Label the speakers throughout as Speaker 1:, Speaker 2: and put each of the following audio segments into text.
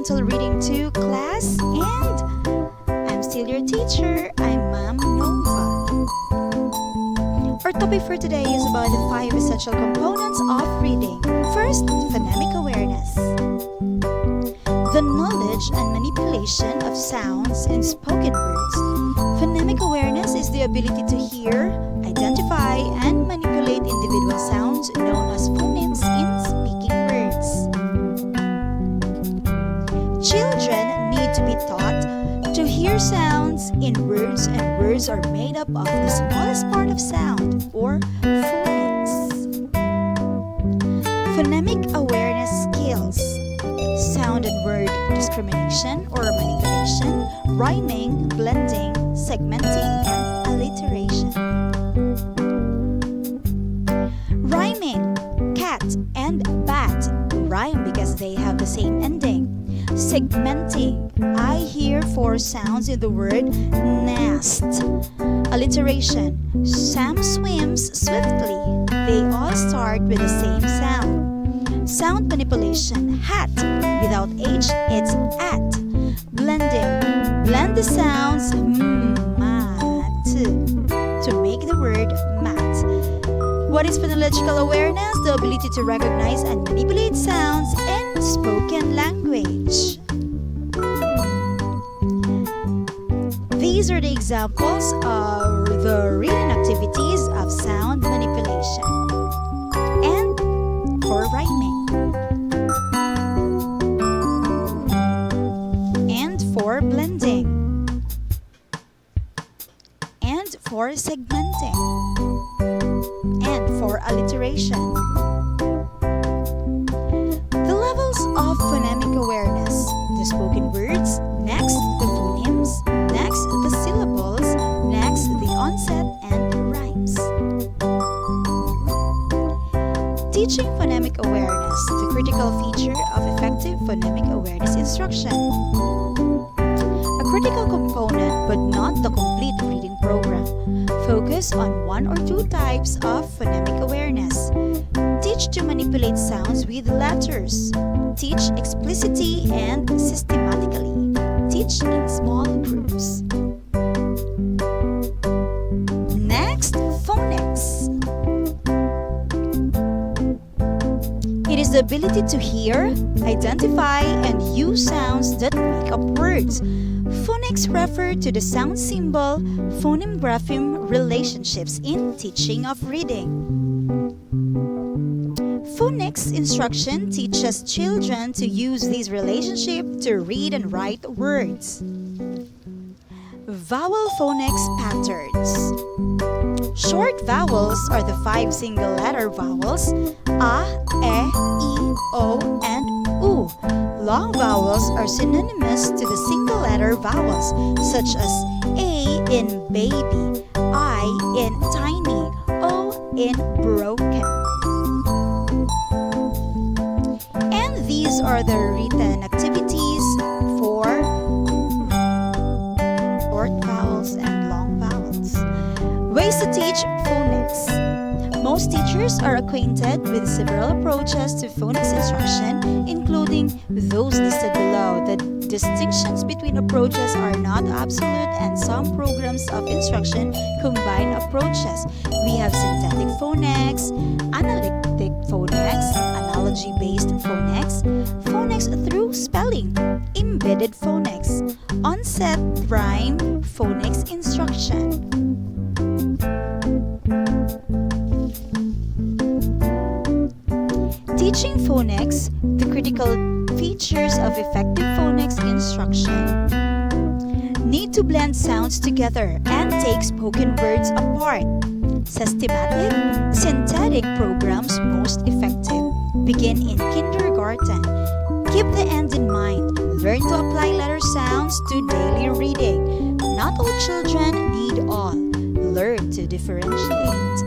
Speaker 1: Developmental Reading 2 class, and I'm still your teacher. I'm Ma'am Nova. Our topic for today is about the 5 essential components of reading. First, phonemic awareness. The knowledge and manipulation of sounds in spoken words. Phonemic awareness is the ability to hear, identify, and manipulate individual sounds known as phonemes in speaking words. Children need to be taught to hear sounds in words, and words are made up of the smallest part of sound, or phonics. Phonemic awareness skills: sound and word discrimination or manipulation, rhyming, blending, segmenting, and alliteration. Rhyming: cat and bat rhyme because they have the same ending. Segmenting: I hear 4 sounds in the word nest. Alliteration: Sam swims swiftly. They all start with the same sound. Sound manipulation: hat. Without H, it's at. Blending: blend the sounds mat to make the word mat. What is phonological awareness? The ability to recognize and manipulate sounds in spoken language. These are the examples of the reading activities of sound manipulation and for rhyming and for blending and for segmenting and for alliteration. The levels of phonemic awareness: the spoken words, next the phonemes, next the syllables, next the onset and rhymes. Teaching phonemic awareness, the critical feature of effective phonemic awareness instruction. A critical component but not the complete reading program. Focus on 1 or 2 types of phonemic awareness. Teach to manipulate sounds with letters. Teach explicitly and systematically. Teach in small groups. Next, phonics. It is the ability to hear, identify, and use sounds that make up words. Phonics refer to the sound symbol phoneme-grapheme relationships in teaching of reading. Phonics instruction teaches children to use these relationships to read and write words. Vowel phonics patterns. Short vowels are the 5 single-letter vowels a, e, I, o, and u. Long vowels are synonymous to the single-letter vowels, such as A in baby, I in tiny, O in broken. And these are the written activities for short vowels and long vowels. Ways to teach phonics. Most teachers are acquainted with several approaches to phonics instruction, including those listed below. The distinctions between approaches are not absolute, and some programs of instruction combine approaches. We have synthetic phonics, analytic phonics, analogy-based phonics, phonics through spelling, embedded phonics, onset rhyme phonics instruction. Teaching phonics, the critical features of effective phonics instruction. Need to blend sounds together and take spoken words apart. Systematic, synthetic programs most effective. Begin in kindergarten. Keep the end in mind. Learn to apply letter sounds to daily reading. Not all children need all. Learn to differentiate.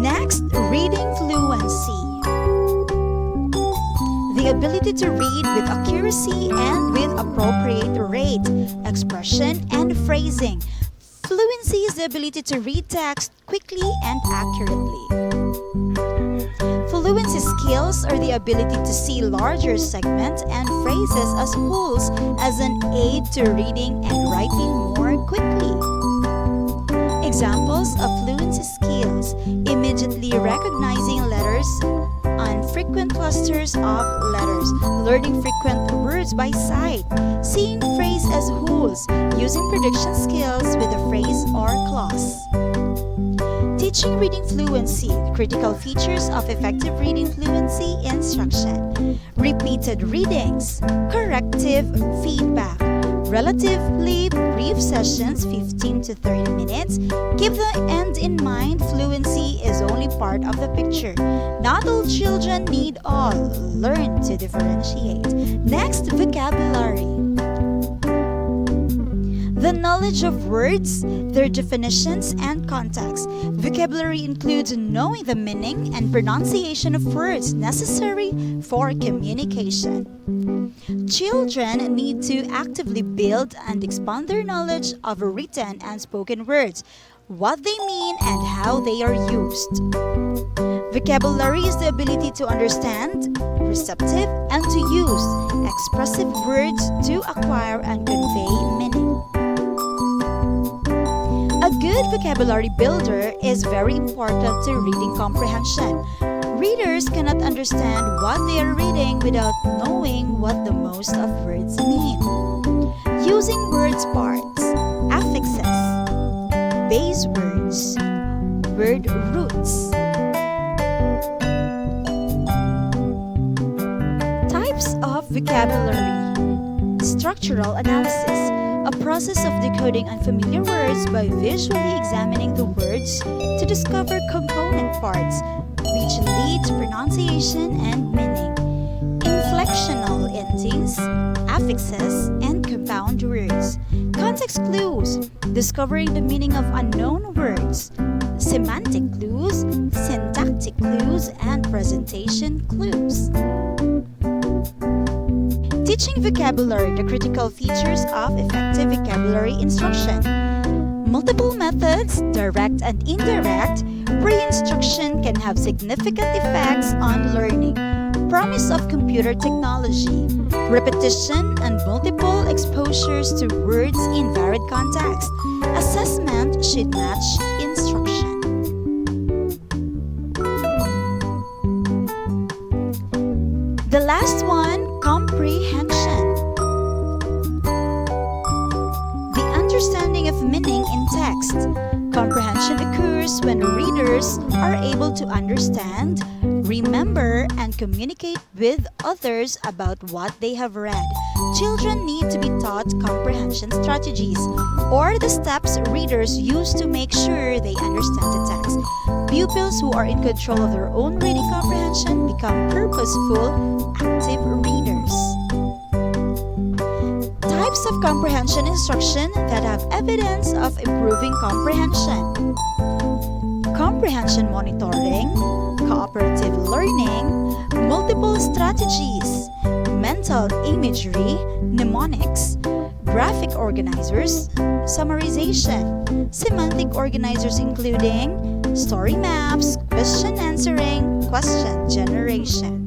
Speaker 1: Next, reading fluency. The ability to read with accuracy and with appropriate rate, expression, and phrasing. Fluency is the ability to read text quickly and accurately. Fluency skills are the ability to see larger segments and phrases as wholes as an aid to reading and writing more quickly. Examples of fluency skills: immediately recognizing letters on frequent clusters of letters, learning frequent words by sight, seeing phrase as wholes, using prediction skills with a phrase or clause. Teaching reading fluency, critical features of effective reading fluency instruction. Repeated readings, corrective feedback, relatively brief sessions, 15 to 30 minutes. Keep the end in mind, fluency is only part of the picture. Not all children need all. Learn to differentiate. Next, vocabulary. The knowledge of words, their definitions, and context. Vocabulary includes knowing the meaning and pronunciation of words necessary for communication. Children need to actively build and expand their knowledge of written and spoken words, what they mean, and how they are used. Vocabulary is the ability to understand, receptive, and to use expressive words to acquire and convey meaning. A good vocabulary builder is very important to reading comprehension. Readers cannot understand what they are reading without knowing what the most of words mean. Using words parts, affixes, base words, word roots. Types of vocabulary. Structural analysis, a process of decoding unfamiliar words by visually examining the words to discover component parts, which lead to pronunciation and meaning. Inflectional endings, affixes, and compound words. Context clues, discovering the meaning of unknown words. Semantic clues, syntactic clues, and presentation clues. Teaching vocabulary, the critical features of effective vocabulary instruction. Multiple methods, direct and indirect, pre-instruction can have significant effects on learning. Promise of computer technology, repetition and multiple exposures to words in varied contexts. Assessment should match instruction. The last one, comprehension. The understanding of meaning in text. Comprehension occurs when readers are able to understand, remember, and communicate with others about what they have read. Children need to be taught comprehension strategies, or the steps readers use to make sure they understand the text. Pupils who are in control of their own reading comprehension become purposeful, active readers. Types of comprehension instruction that have evidence of improving comprehension. Comprehension monitoring, cooperative learning, multiple strategies, mental imagery, mnemonics, graphic organizers, summarization, semantic organizers including story maps, question answering, question generation.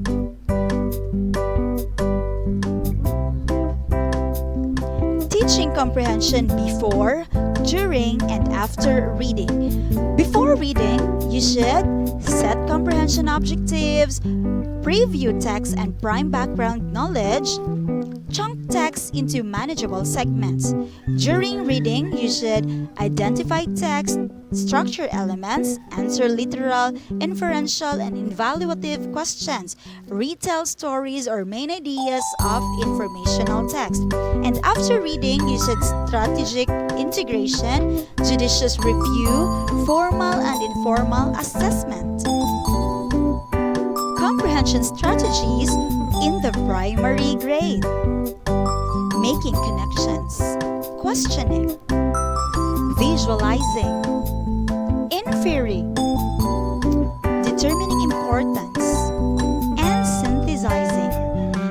Speaker 1: Teaching comprehension before, during, and after reading. Before reading, you should set comprehension objectives, preview text and prime background knowledge, chunk text into manageable segments. During reading, you should identify text, structure elements, answer literal, inferential, and evaluative questions, retell stories or main ideas of informational text. And after reading, you should strategic integration, judicious review, formal and informal assessment. Comprehension strategies in the primary grade. Making connections, questioning, visualizing, inferring, determining importance, and synthesizing.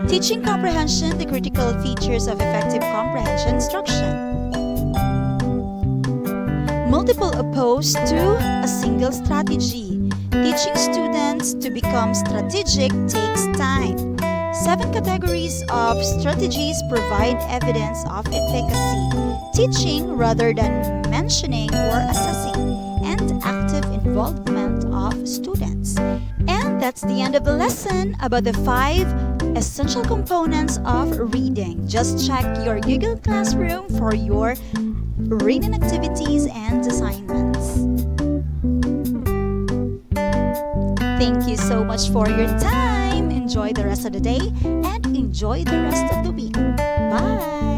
Speaker 1: Teaching comprehension, the critical features of effective comprehension instruction. Multiple opposed to a single strategy. Teaching students components to become strategic takes time. 7 categories of strategies provide evidence of efficacy, teaching rather than mentioning or assessing, and active involvement of students. And that's the end of the lesson about the 5 essential components of reading. Just check your Google Classroom for your reading activities and assignments. Thank you so much for your time. Enjoy the rest of the day and enjoy the rest of the week. Bye!